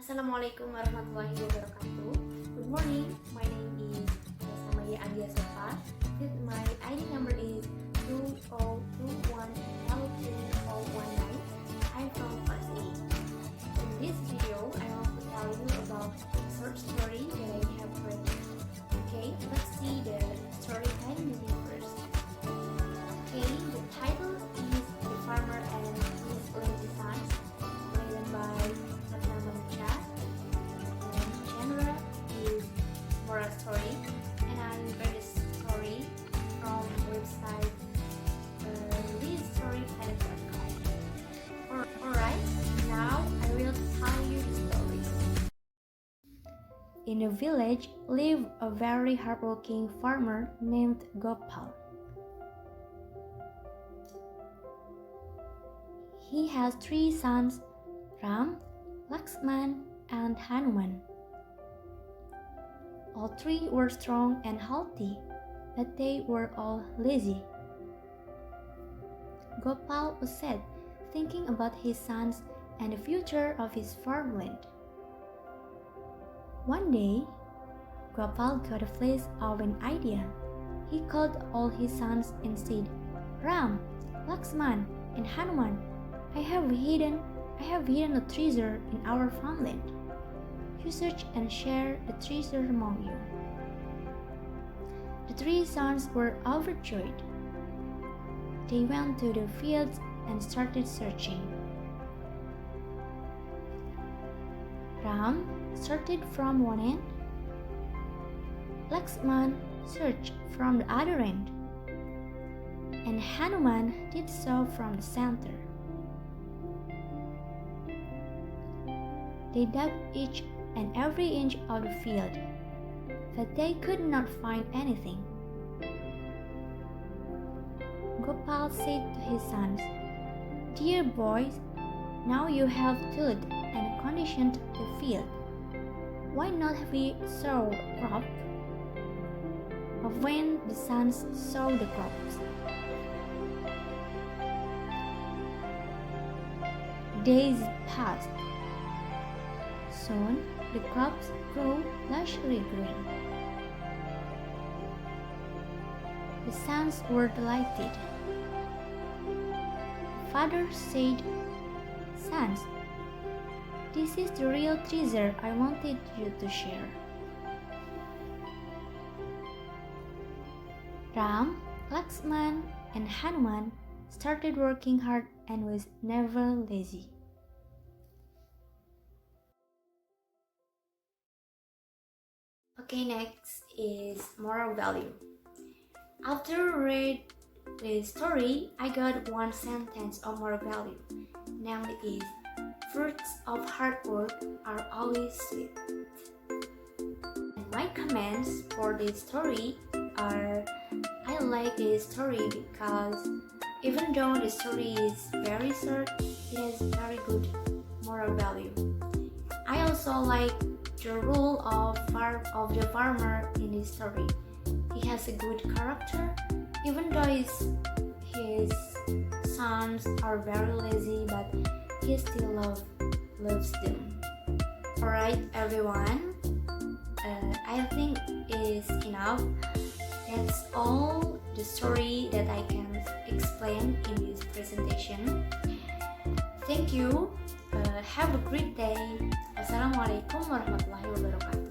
Assalamualaikum warahmatullahi wabarakatuh. Good morning, my name is Resa Anggia Sopa. My ID number is 2021L2019. I'm from class A. In this video, I want to tell you about a short story that I have read. Okay, let's see the storytelling movie first. Okay, the title is The Farmer and His Lazy Sons, written by moral story, and I read this story from the website readstoryplanet.com. Alright, now I will tell you the story. In a village lived a very hardworking farmer named Gopal. He has 3 sons, Ram, Lakshman, and Hanuman. All 3 were strong and healthy, but they were all lazy. Gopal was sad, thinking about his sons and the future of his farmland. One day, Gopal got a flash of an idea. He called all his sons and said, "Ram, Lakshman, and Hanuman, I have hidden a treasure in our farmland. You search and share the treasure among you." The 3 sons were overjoyed. They went to the fields and started searching. Ram started from one end. Lakshman searched from the other end. And Hanuman did so from the center. They dug each and every inch of the field, but they could not find anything. Gopal said to his sons, "Dear boys, now you have tilled and conditioned the field. Why not we sow a crop?" But when the sons sowed the crops, days passed. Soon, the crops grew lushly green. The sons were delighted. The father said, "Sons, this is the real treasure I wanted you to share." Ram, Lakshman, and Hanuman started working hard and was never lazy. Okay, next is moral value. After read the story, I got one sentence of moral value, namely is, "Fruits of hard work are always sweet." And my comments for this story are, I like this story because even though the story is very short, it has very good moral value. I also like the role of the farmer in this story. He has a good character, even though his sons are very lazy, but he still loves them. Alright everyone, I think it is enough. That's all the story that I can explain in this presentation. Thank you. Have a great day. Wassalamualaikum warahmatullahi wabarakatuh.